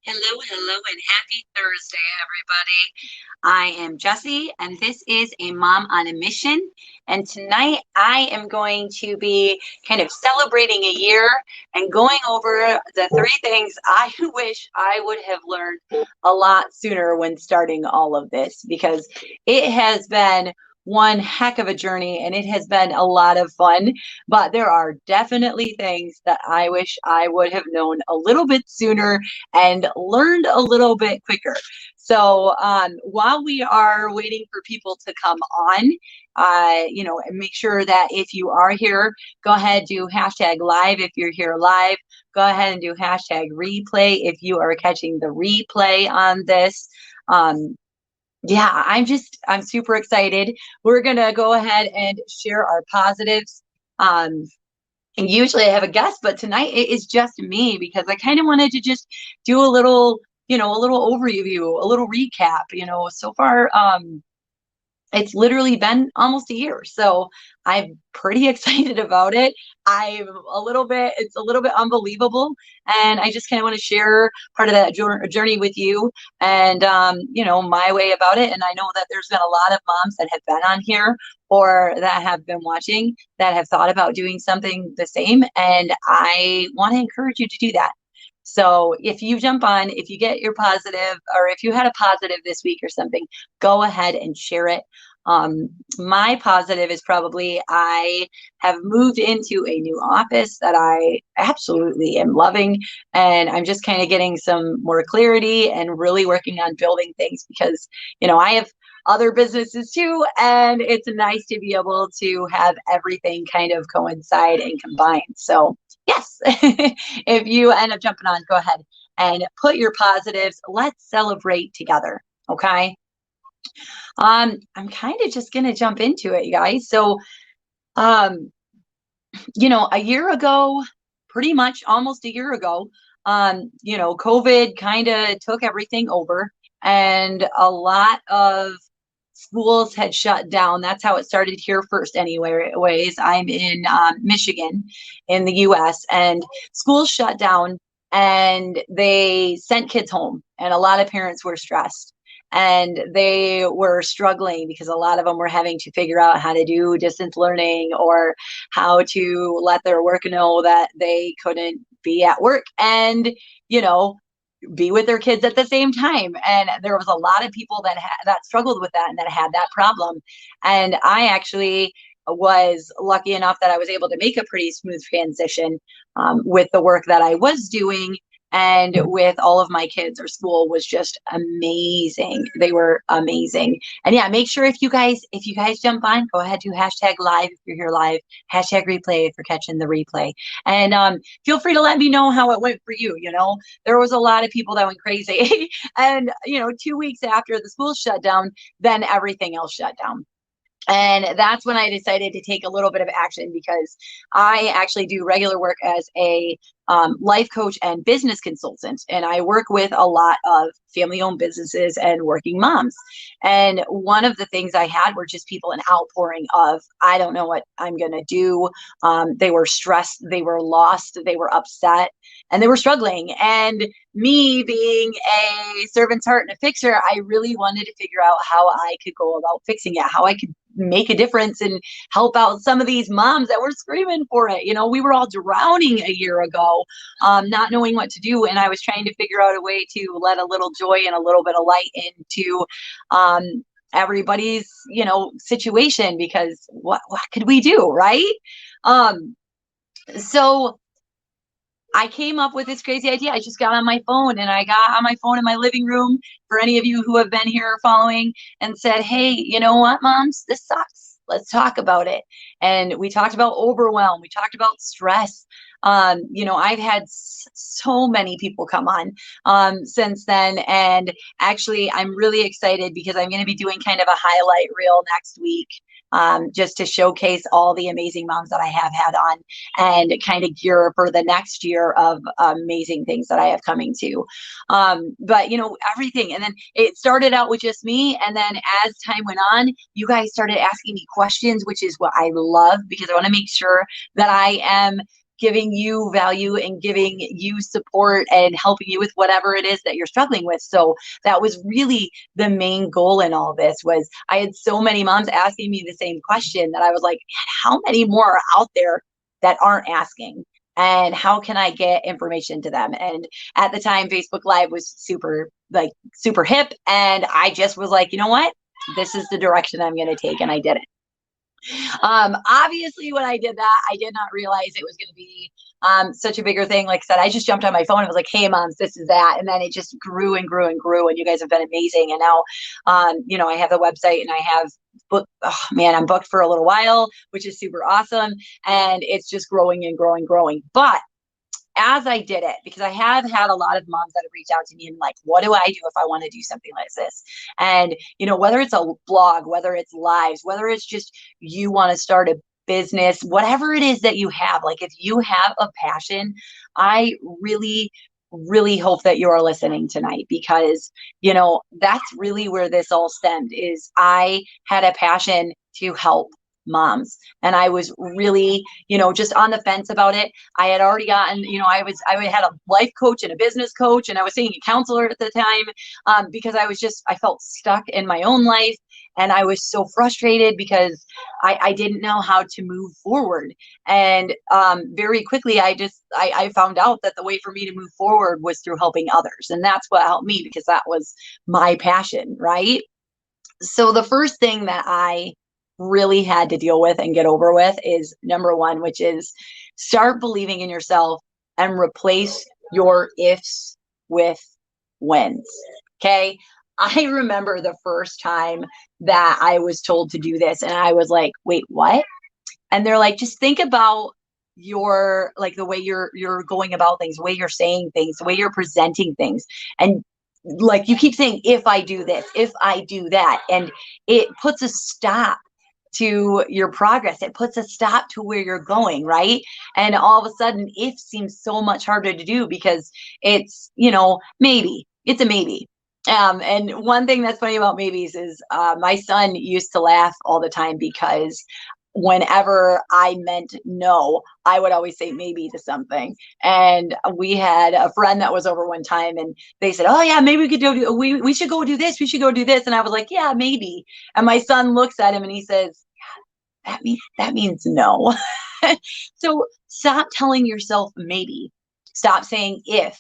Hello, hello, and happy Thursday, everybody. I am Jessie, and this is a Mom on a Mission. And tonight I am going to be kind of celebrating a year and going over the three things I wish I would have learned a lot sooner when starting all of this, because it has been one heck of a journey and it has been a lot of fun. But there are definitely things that I wish I would have known a little bit sooner and learned a little bit quicker. So while we are waiting for people to come on, and make sure that if you are here, go ahead, do hashtag live if you're here live. Go ahead and do hashtag replay if you are catching the replay on this. Um, yeah, I'm super excited. We're gonna go ahead and share our positives. Um, and usually I have a guest, but tonight it is just me because I kind of wanted to just do a little overview, a little recap. So far, it's literally been almost a year, so I'm pretty excited about it. It's a little bit unbelievable, and I just kind of want to share part of that journey with you, and my way about it. And I know that there's been a lot of moms that have been on here or that have been watching that have thought about doing something the same, and I want to encourage you to do that. So if you jump on, if you get your positive, or if you had a positive this week or something, go ahead and share it. My positive is probably I have moved into a new office that I absolutely am loving. And I'm just kind of getting some more clarity and really working on building things because, I have other businesses too. And it's nice to be able to have everything kind of coincide and combine. So, yes, if you end up jumping on, go ahead and put your positives. Let's celebrate together. Okay. I'm kind of just gonna jump into it, you guys. So, um, a year ago, pretty much almost a year ago, COVID kind of took everything over, and a lot of schools had shut down. That's how it started here first, anyways. I'm in Michigan, in the U.S., and schools shut down, and they sent kids home, and a lot of parents were stressed and they were struggling because a lot of them were having to figure out how to do distance learning or how to let their work know that they couldn't be at work and be with their kids at the same time. And there was a lot of people that struggled with that and that had that problem. And I actually was lucky enough that I was able to make a pretty smooth transition with the work that I was doing, and with all of my kids. Our school was just amazing. They were amazing. And yeah, make sure if you guys jump on, go ahead, do hashtag live if you're here live, hashtag replay if you're catching the replay. And feel free to let me know how it went for you. There was a lot of people that went crazy. And 2 weeks after the school shut down, then everything else shut down. And that's when I decided to take a little bit of action, because I actually do regular work as a life coach and business consultant. And I work with a lot of family owned businesses and working moms. And one of the things I had were just people an outpouring of, I don't know what I'm going to do. They were stressed, they were lost, they were upset, and they were struggling. And me being a servant's heart and a fixer, I really wanted to figure out how I could go about fixing it, how I could make a difference and help out some of these moms that were screaming for it. We were all drowning a year ago, not knowing what to do. And I was trying to figure out a way to let a little joy and a little bit of light into everybody's, situation, because what could we do? Right. So I came up with this crazy idea. I just got on my phone and I got on my phone in my living room, for any of you who have been here following, and said, hey, you know what, moms, this sucks. Let's talk about it. And we talked about overwhelm. We talked about stress. I've had so many people come on since then. And actually, I'm really excited because I'm going to be doing kind of a highlight reel next week, just to showcase all the amazing moms that I have had on and kind of gear for the next year of amazing things that I have coming to. But everything. And then it started out with just me. And then as time went on, you guys started asking me questions, which is what I love, because I want to make sure that I am giving you value and giving you support and helping you with whatever it is that you're struggling with. So that was really the main goal in all this. Was I had so many moms asking me the same question that I was like, how many more are out there that aren't asking? And how can I get information to them? And at the time, Facebook Live was super hip. And I just was like, you know what? This is the direction I'm going to take. And I did it. Obviously, when I did that, I did not realize it was going to be such a bigger thing. Like I said, I just jumped on my phone and was like, hey, moms, this is that. And then it just grew and grew and grew. And you guys have been amazing. And now, I have the website and I have I'm booked for a little while, which is super awesome. And it's just growing and growing, growing. But as I did it, because I have had a lot of moms that have reached out to me and like, what do I do if I want to do something like this? And, whether it's a blog, whether it's lives, whether it's just you want to start a business, whatever it is that you have, like if you have a passion, I really, really hope that you are listening tonight, because, that's really where this all stemmed. Is I had a passion to help moms, and I was really, just on the fence about it. I had already gotten, I had a life coach and a business coach, and I was seeing a counselor at the time, because I felt stuck in my own life, and I was so frustrated because I didn't know how to move forward. And very quickly, I found out that the way for me to move forward was through helping others, and that's what helped me, because that was my passion, right? So the first thing that I really had to deal with and get over with is number one, which is start believing in yourself and replace your ifs with wins. Okay. I remember the first time that I was told to do this, and I was like, wait, what? And they're like, just think about your, like, the way you're going about things, the way you're saying things, the way you're presenting things. And like, you keep saying, if I do this, if I do that, and it puts a stop to your progress. It puts a stop to where you're going, right? And all of a sudden, if seems so much harder to do, because it's, maybe. It's a maybe. And one thing that's funny about maybes is my son used to laugh all the time, because whenever I meant no, I would always say maybe to something. And we had a friend that was over one time, and they said, oh yeah, maybe we could we should go do this. We should go do this. And I was like, yeah, maybe. And my son looks at him and he says, that means no. So stop telling yourself maybe. Stop saying if,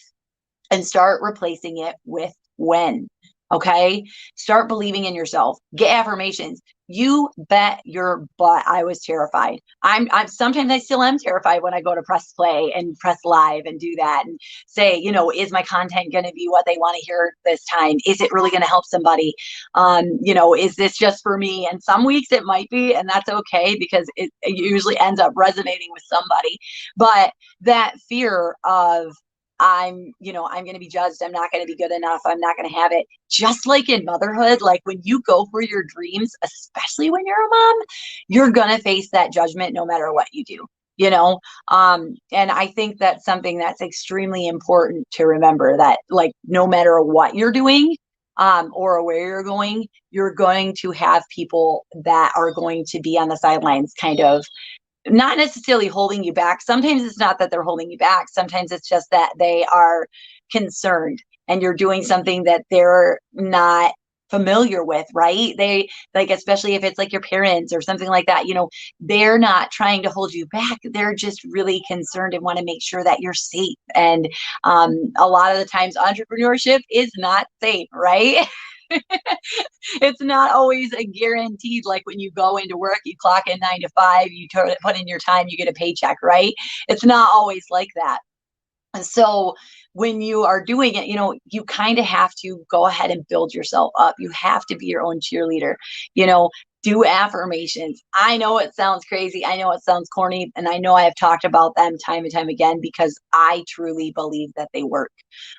and start replacing it with when. Okay. Start believing in yourself. Get affirmations. You bet your butt I was terrified. I'm sometimes I still am terrified when I go to press play and press live and do that and say, is my content going to be what they want to hear this time? Is it really going to help somebody? Is this just for me? And some weeks it might be, and that's okay, because it usually ends up resonating with somebody. But that fear of, I'm going to be judged. I'm not going to be good enough. I'm not going to have it. Just like in motherhood, like when you go for your dreams, especially when you're a mom, you're going to face that judgment no matter what you do, and I think that's something that's extremely important to remember, that like, no matter what you're doing, or where you're going to have people that are going to be on the sidelines, kind of not necessarily holding you back. Sometimes it's not that they're holding you back. Sometimes it's just that they are concerned and you're doing something that they're not familiar with, right? They, like, especially if it's like your parents or something like that, they're not trying to hold you back. They're just really concerned and want to make sure that you're safe. And a lot of the times entrepreneurship is not safe, right? It's not always a guaranteed, like when you go into work, you clock in 9 to 5, you put in your time, you get a paycheck, right? It's not always like that. And so when you are doing it, you kind of have to go ahead and build yourself up. You have to be your own cheerleader, do affirmations. I know it sounds crazy. I know it sounds corny. And I know I have talked about them time and time again, because I truly believe that they work.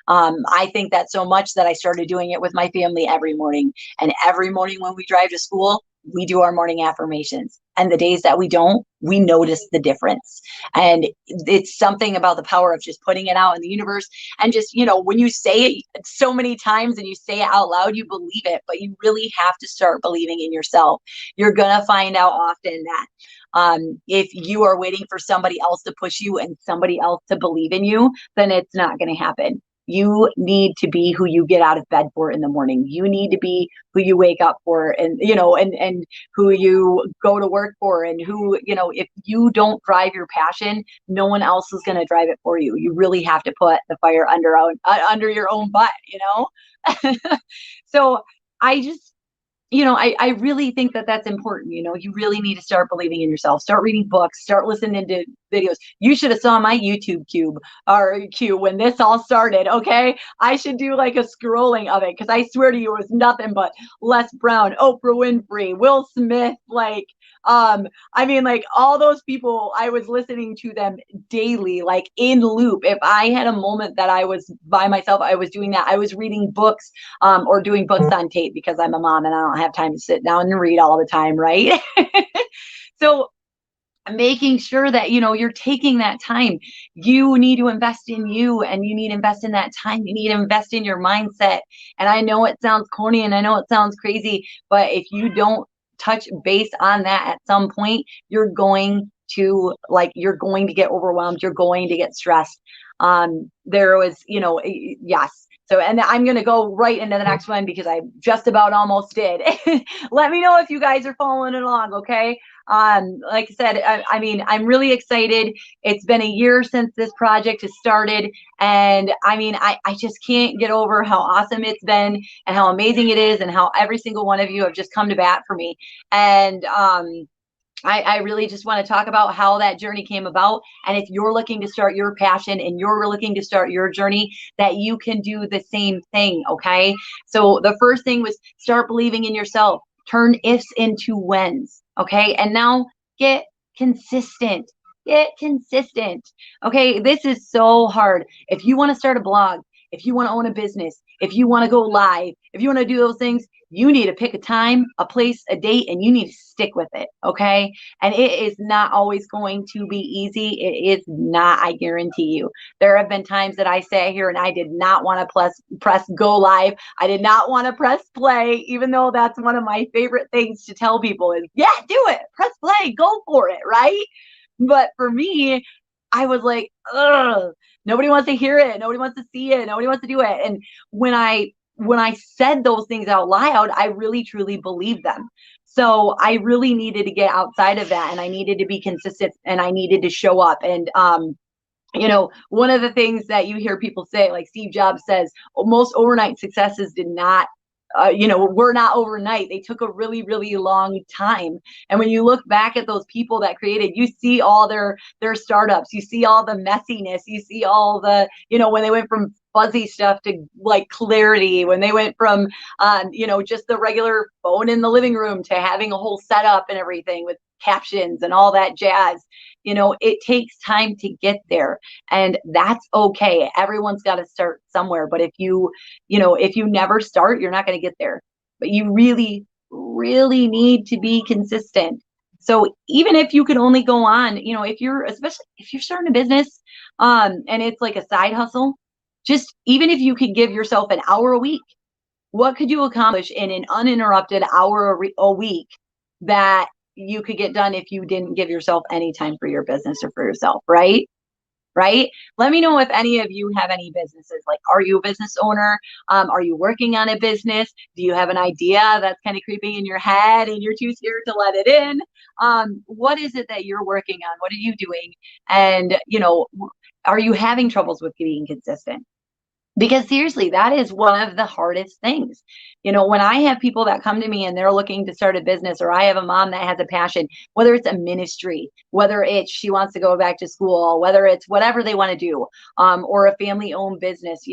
I think that so much that I started doing it with my family every morning. And every morning when we drive to school, we do our morning affirmations. and the days that we don't, we notice the difference. And it's something about the power of just putting it out in the universe. And just, when you say it so many times and you say it out loud, you believe it, but you really have to start believing in yourself. You're going to find out often that if you are waiting for somebody else to push you and somebody else to believe in you, then it's not going to happen. You need to be who you get out of bed for in the morning. You need to be who you wake up for, and and who you go to work for, and who, if you don't drive your passion, no one else is going to drive it for you. You really have to put the fire under your own butt, So I just, I really think that that's important. You really need to start believing in yourself, start reading books, start listening to videos. You should have saw my YouTube queue when this all started. Okay. I should do like a scrolling of it, because I swear to you, it was nothing but Les Brown, Oprah Winfrey, Will Smith, like all those people. I was listening to them daily, like in loop. If I had a moment that I was by myself, I was doing that. I was reading books, or doing books on tape, because I'm a mom and I don't have time to sit down and read all the time, right? So making sure that you're taking that time. You need to invest in you, and you need to invest in that time. You need to invest in your mindset. And I know it sounds corny and I know it sounds crazy, but if you don't touch base on that at some point, you're going to get overwhelmed. You're going to get stressed. There was, yes. So, and I'm going to go right into the next one, because I just about almost did. Let me know if you guys are following along. Okay. Like I said, I'm really excited. It's been a year since this project has started. And I just can't get over how awesome it's been, and how amazing it is, and how every single one of you have just come to bat for me. And, I really just want to talk about how that journey came about. And if you're looking to start your passion and you're looking to start your journey, that you can do the same thing. Okay. So the first thing was start believing in yourself, turn ifs into whens. Okay. And now get consistent. Get consistent. Okay. This is so hard. If you want to start a blog, if you want to own a business, if you want to go live, if you want to do those things, you need to pick a time, a place, a date, and you need to stick with it. Okay. And it is not always going to be easy. It is not, I guarantee you. There have been times that I sat here and I did not want to press go live. I did not want to press play, even though that's one of my favorite things to tell people is, yeah, do it, press play, go for it. Right. But for me, I was like, ugh, nobody wants to hear it. Nobody wants to see it. Nobody wants to do it. And when I said those things out loud, I really truly believed them. So I really needed to get outside of that, and I needed to be consistent, and I needed to show up. And one of the things that you hear people say, like Steve Jobs says, most overnight successes did not were not overnight. They took a really, really long time. And when you look back at those people that created, you see all their startups, you see all the messiness, you see all the, when they went from fuzzy stuff to like clarity, when they went from, just the regular phone in the living room to having a whole setup and everything with captions and all that jazz. It takes time to get there, and that's okay. Everyone's got to start somewhere. But if you never start, you're not going to get there. But you really, really need to be consistent. So even if you could only go on, especially if you're starting a business, and it's like a side hustle, just even if you could give yourself an hour a week, what could you accomplish in an uninterrupted hour a week that you could get done if you didn't give yourself any time for your business or for yourself, right? Right? Let me know if any of you have any businesses. Like, are you a business owner? Are you working on a business? Do you have an idea that's kind of creeping in your head and you're too scared to let it in? What is it that you're working on? What are you doing? And, are you having troubles with being consistent? Because seriously, that is one of the hardest things. When I have people that come to me and they're looking to start a business, or I have a mom that has a passion, whether it's a ministry, whether it's she wants to go back to school, whether it's whatever they want to do, or a family owned business,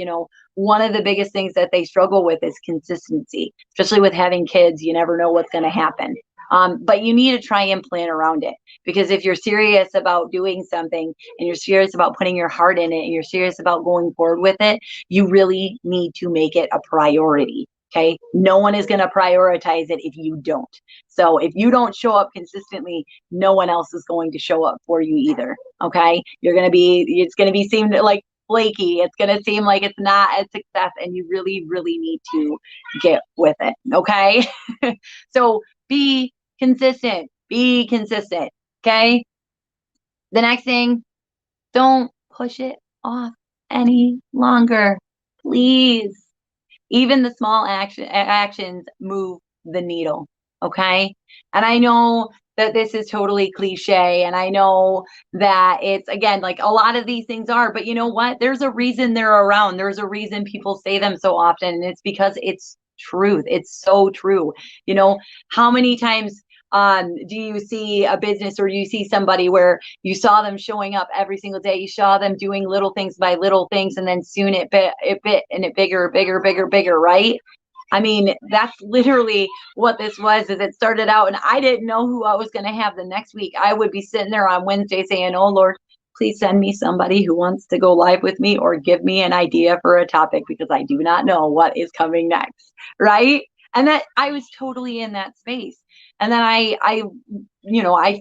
one of the biggest things that they struggle with is consistency, especially with having kids. You never know what's going to happen. But you need to try and plan around it, because if you're serious about doing something and you're serious about putting your heart in it and you're serious about going forward with it, you really need to make it a priority. Okay. No one is going to prioritize it if you don't. So if you don't show up consistently, no one else is going to show up for you either. Okay. It's going to be seemed like flaky. It's going to seem like it's not a success, and you really, really need to get with it. Okay. So be consistent. Be consistent. Okay. The next thing, don't push it off any longer. Please. Even the small actions move the needle. Okay. And I know that this is totally cliche, and I know that it's, again, like a lot of these things are, but you know what? There's a reason they're around. There's a reason people say them so often, and it's because it's truth. It's so true. You know, how many times do you see a business, or you see somebody where you saw them showing up every single day, you saw them doing little things by little things, and then soon it bit and it bigger, right? I mean, that's literally what this was. Is it started out, and I didn't know who I was going to have the next week. I would be sitting there on Wednesday saying, oh Lord, please send me somebody who wants to go live with me, or give me an idea for a topic, because I do not know what is coming next, right? And that I was totally in that space. And then I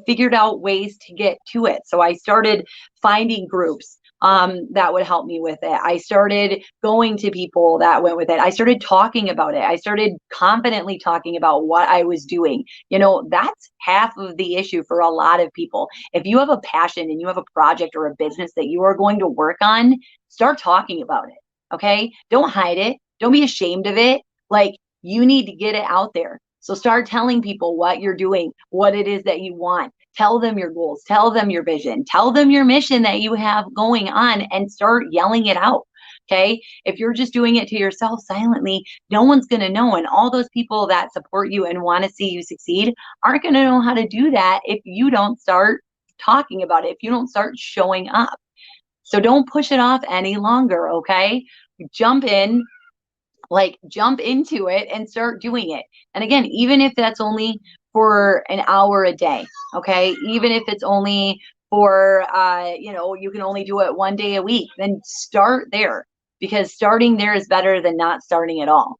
figured out ways to get to it. So I started finding groups that would help me with it. I started going to people that went with it. I started talking about it. I started confidently talking about what I was doing. You know, that's half of the issue for a lot of people. If you have a passion and you have a project or a business that you are going to work on, start talking about it. Okay. Don't hide it. Don't be ashamed of it. Like, you need to get it out there. So start telling people what you're doing, what it is that you want. Tell them your goals, tell them your vision, tell them your mission that you have going on, and start yelling it out. Okay. If you're just doing it to yourself silently, no one's going to know. And all those people that support you and want to see you succeed aren't going to know how to do that if you don't start talking about it, if you don't start showing up. So don't push it off any longer. Okay. Jump in, jump into it and start doing it. And again, even if that's only for an hour a day, okay, even if it's only for you can only do it one day a week, then start there, because starting there is better than not starting at all.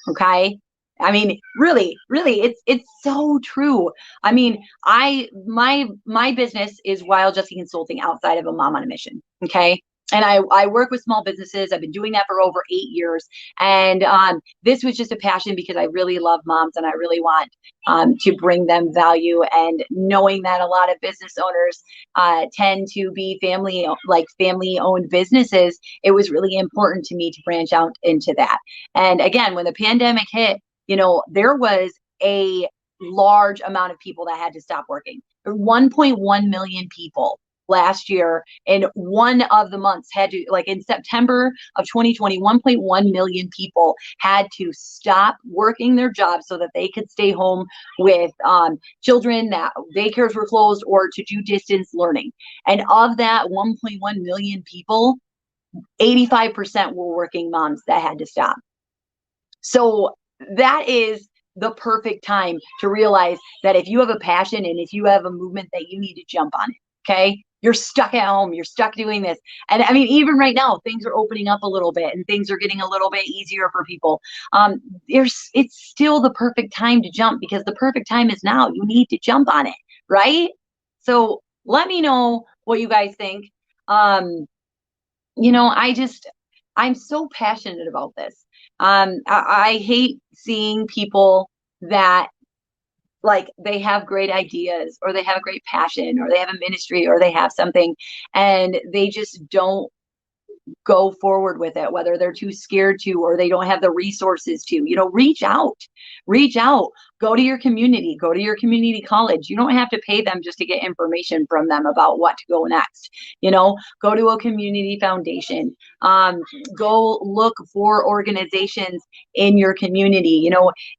Okay. I mean, really, it's so true. I mean, my business is Wild Jessie Consulting, outside of a Mom on a Mission. Okay. And I work with small businesses. I've been doing that for over 8 years. And this was just a passion, because I really love moms, and I really want to bring them value. And knowing that a lot of business owners tend to be family owned businesses, it was really important to me to branch out into that. And again, when the pandemic hit, there was a large amount of people that had to stop working. 1.1 million people last year in one of the months had to, in September of 2020, 1.1 million people had to stop working their jobs so that they could stay home with children that daycares were closed, or to do distance learning. And of that 1.1 million people, 85% were working moms that had to stop. So that is the perfect time to realize that if you have a passion and if you have a movement, that you need to jump on it. Okay. You're stuck at home. You're stuck doing this. And I mean, even right now, things are opening up a little bit, and things are getting a little bit easier for people. It's still the perfect time to jump, because the perfect time is now. You need to jump on it. Right. So let me know what you guys think. I'm so passionate about this. I hate seeing people that they have great ideas, or they have a great passion, or they have a ministry, or they have something, and they just don't go forward with it, whether they're too scared to, or they don't have the resources to. Reach out, go to your community college. You don't have to pay them just to get information from them about what to go next. Go to a community foundation. Go look for organizations in your community.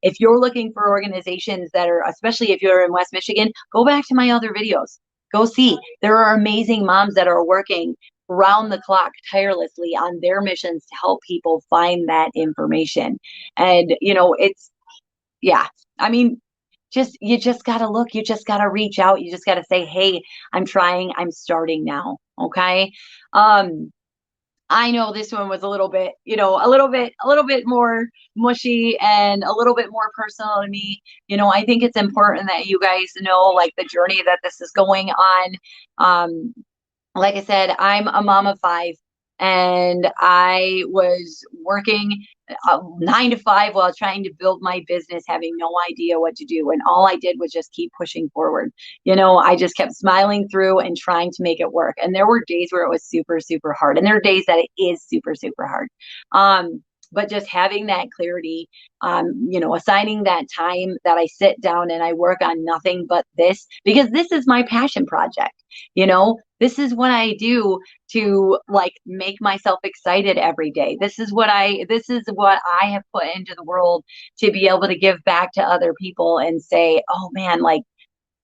If you're looking for organizations that are, especially if you're in West Michigan, go back to my other videos. Go see. There are amazing moms that are working round the clock tirelessly on their missions to help people find that information. And you just got to look, you just got to reach out, you just got to say, hey, I'm trying, I'm starting now. Okay. I know this one was a little bit, a little bit more mushy and a little bit more personal to me. I think it's important that you guys know like the journey that this is going on. Um, like I said, I'm a mom of five, and I was working 9 to 5 while trying to build my business, having no idea what to do. And all I did was just keep pushing forward. I just kept smiling through and trying to make it work. And there were days where it was super, super hard. And there are days that it is super, super hard. But just having that clarity, assigning that time that I sit down and I work on nothing but this, because this is my passion project. This is what I do to like make myself excited every day. This is what I have put into the world to be able to give back to other people and say, oh man, like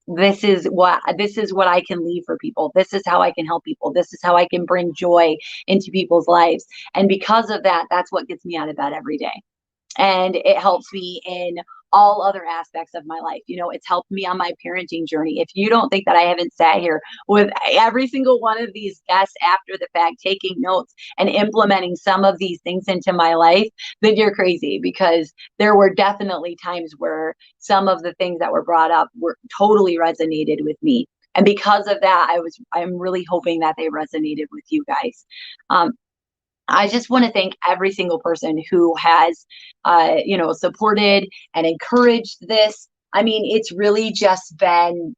this is what I can leave for people. This is how I can help people. This is how I can bring joy into people's lives. And because of that, that's what gets me out of bed every day. And it helps me in all other aspects of my life. It's helped me on my parenting journey. If you don't think that I haven't sat here with every single one of these guests after the fact, taking notes and implementing some of these things into my life, then you're crazy, because there were definitely times where some of the things that were brought up were totally resonated with me. And because of that, I'm really hoping that they resonated with you guys. I just want to thank every single person who has, supported and encouraged this. I mean, it's really just been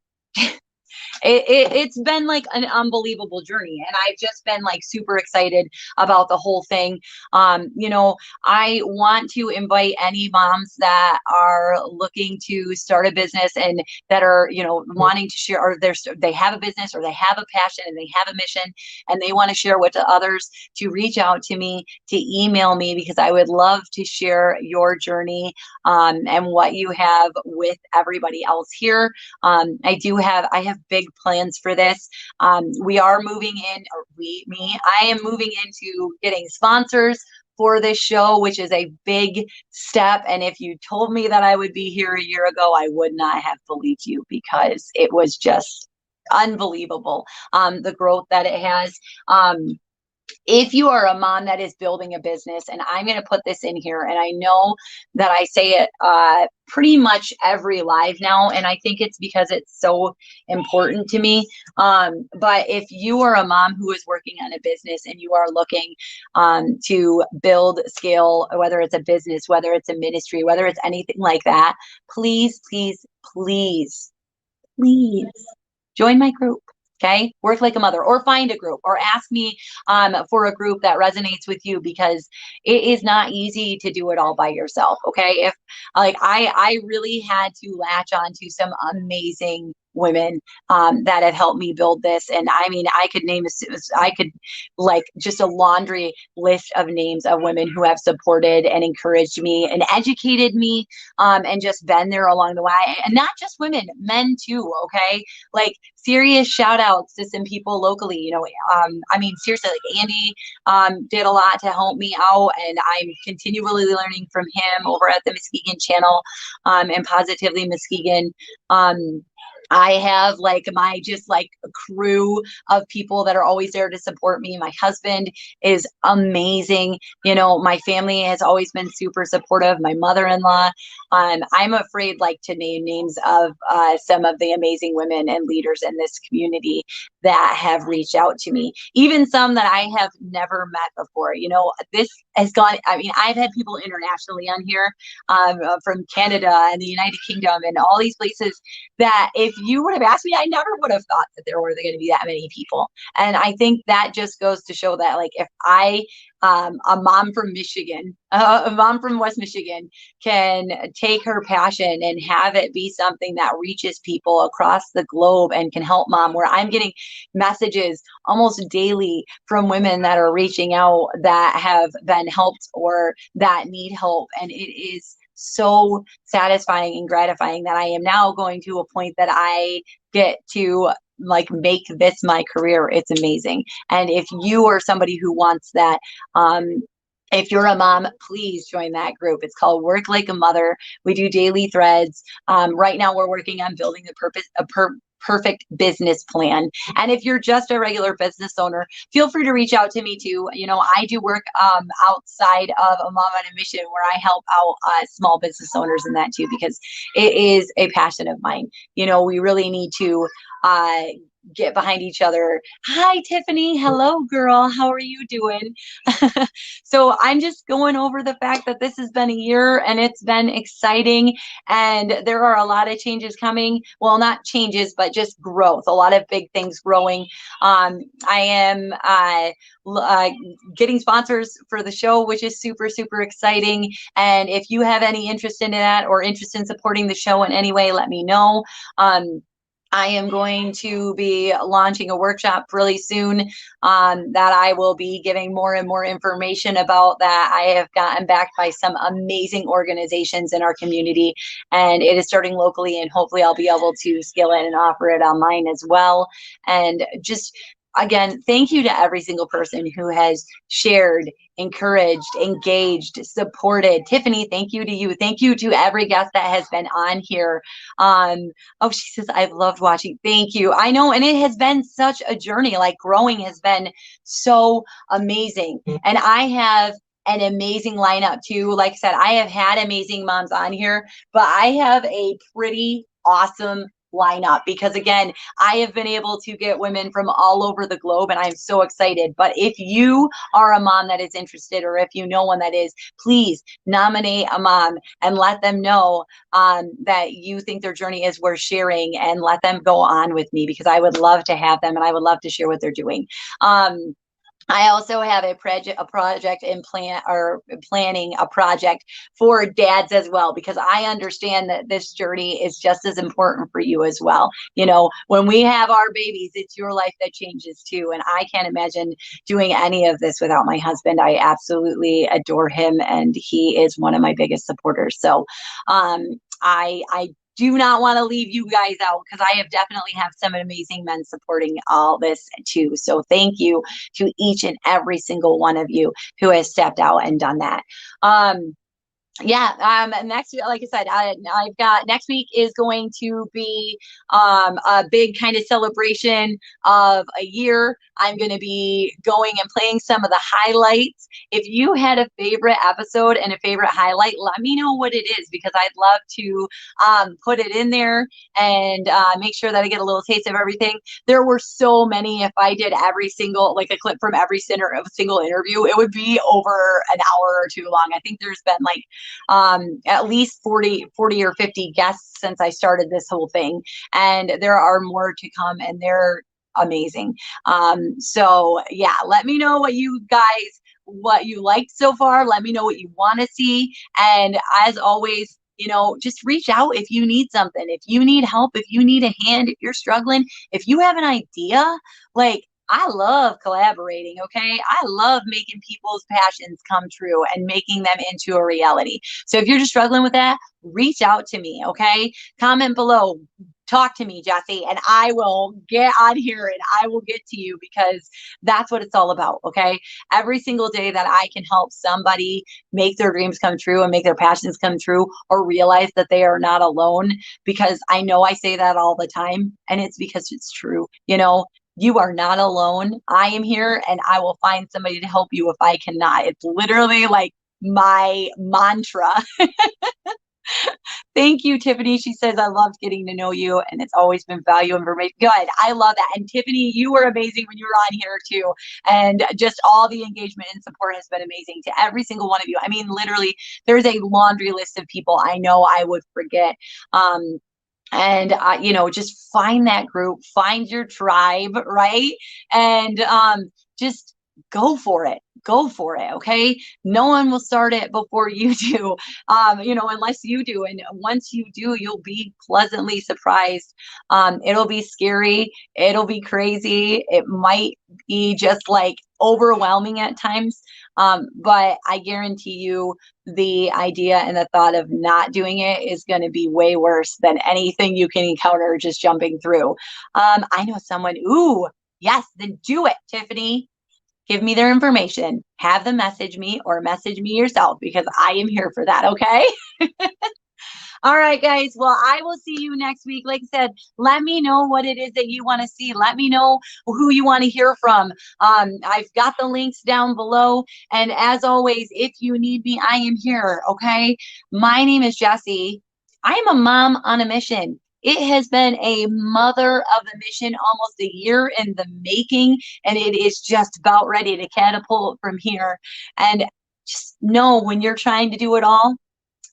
it's been like an unbelievable journey, and I've just been like super excited about the whole thing. I want to invite any moms that are looking to start a business and that are wanting to share, or they have a business or they have a passion and they have a mission and they want to share with others, to reach out to me, to email me, because I would love to share your journey and what you have with everybody else here. I have big plans for this. We are moving in, or I am moving into getting sponsors for this show, which is a big step. And if you told me that I would be here a year ago, I would not have believed you, because it was just unbelievable, the growth that it has. If you are a mom that is building a business, and I'm going to put this in here, and I know that I say it pretty much every live now, and I think it's because it's so important to me. But if you are a mom who is working on a business and you are looking to build, scale, whether it's a business, whether it's a ministry, whether it's anything like that, please, please, please, please join my group. Okay, Work Like a Mother, or find a group, or ask me for a group that resonates with you, because it is not easy to do it all by yourself. Okay, if like I really had to latch on to some amazing women that have helped me build this, and I mean I could like just a laundry list of names of women who have supported and encouraged me and educated me, and just been there along the way. And not just women, men too. Okay, like serious shout outs to some people locally. I mean, seriously, like Andy did a lot to help me out, and I'm continually learning from him over at the Muskegon channel, and Positively Muskegon. I have like my just like a crew of people that are always there to support me. My husband is amazing. My family has always been super supportive. My mother-in-law. I'm afraid like to name names of some of the amazing women and leaders in this community that have reached out to me, even some that I have never met before. This has gone, I mean, I've had people internationally on here, from Canada and the United Kingdom and all these places, that if you would have asked me, I never would have thought that there were going to be that many people. And I think that just goes to show that, like, if a mom from Michigan, a mom from West Michigan, can take her passion and have it be something that reaches people across the globe and can help mom, where I'm getting messages almost daily from women that are reaching out that have been helped or that need help. And it is so satisfying and gratifying that I am now going to a point that I get to like make this my career. It's amazing. And if you are somebody who wants that, if you're a mom, please join that group. It's called Work Like a Mother. We do daily threads. Right now we're working on building perfect business plan. And if you're just a regular business owner, feel free to reach out to me too. I do work outside of a Mom on a Mission, where I help out small business owners in that too, because it is a passion of mine. We really need to get behind each other. Hi, Tiffany. Hello, girl. How are you doing? So I'm just going over the fact that this has been a year and it's been exciting, and there are a lot of changes coming. Well, not changes, but just growth. A lot of big things growing. I am getting sponsors for the show, which is super, super exciting. And if you have any interest in that or interest in supporting the show in any way, let me know. I am going to be launching a workshop really soon that I will be giving more and more information about. That I have gotten backed by some amazing organizations in our community, and it is starting locally, and hopefully I'll be able to scale it and offer it online as well. And just again, thank you to every single person who has shared, encouraged, engaged, supported. Tiffany, thank you to you. Thank you to every guest that has been on here. Oh, she says, I've loved watching. Thank you. I know. And it has been such a journey. Like, growing has been so amazing. And I have an amazing lineup too. Like I said, I have had amazing moms on here, but I have a pretty awesome lineup, because again, I have been able to get women from all over the globe, and I'm so excited. But if you are a mom that is interested, or if you know one that is, please nominate a mom and let them know that you think their journey is worth sharing, and let them go on with me, because I would love to have them and I would love to share what they're doing. I also have a project in planning a project for dads as well, because I understand that this journey is just as important for you as well. When we have our babies, it's your life that changes too. And I can't imagine doing any of this without my husband. I absolutely adore him, and he is one of my biggest supporters. So I do not want to leave you guys out, because I have definitely have some amazing men supporting all this too. So thank you to each and every single one of you who has stepped out and done that. Next, like I said, I've got next week is going to be a big kind of celebration of a year. I'm going to be going and playing some of the highlights. If you had a favorite episode and a favorite highlight, let me know what it is, because I'd love to put it in there and make sure that I get a little taste of everything. There were so many. If I did every single, like a clip from every single interview, it would be over an hour or two long. I think there's been like at least 40 or 50 guests since I started this whole thing. And there are more to come, and they're amazing. So yeah, let me know what you liked so far. Let me know what you want to see. And as always, just reach out if you need something, if you need help, if you need a hand, if you're struggling, if you have an idea. Like, I love collaborating, okay? I love making people's passions come true and making them into a reality. So if you're just struggling with that, reach out to me, okay? Comment below. Talk to me, Jessie, and I will get on here and I will get to you, because that's what it's all about, okay? Every single day that I can help somebody make their dreams come true and make their passions come true, or realize that they are not alone, because I know I say that all the time, and it's because it's true. You are not alone. I am here, and I will find somebody to help you if I cannot. It's literally like my mantra. Thank you, Tiffany. She says, I loved getting to know you, and it's always been value information. Good. I love that. And Tiffany, you were amazing when you were on here too. And just all the engagement and support has been amazing to every single one of you. I mean, literally, there's a laundry list of people I know I would forget. And just find that group, find your tribe, right? And just go for it. Okay? No one will start it before you do, unless you do. And once you do, you'll be pleasantly surprised. It'll be scary. It'll be crazy. It might be just like overwhelming at times. But I guarantee you, the idea and the thought of not doing it is going to be way worse than anything you can encounter just jumping through. I know someone, ooh, yes, then do it, Tiffany. Give me their information, have them message me, or message me yourself, because I am here for that, okay? All right, guys. Well, I will see you next week. Like I said, let me know what it is that you want to see. Let me know who you want to hear from. I've got the links down below. And as always, if you need me, I am here. Okay. My name is Jessie. I am a mom on a mission. It has been a mother of a mission almost a year in the making, and it is just about ready to catapult from here. And just know when you're trying to do it all,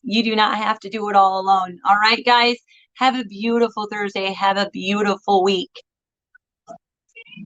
you do not have to do it all alone. All right, guys, have a beautiful Thursday. Have a beautiful week.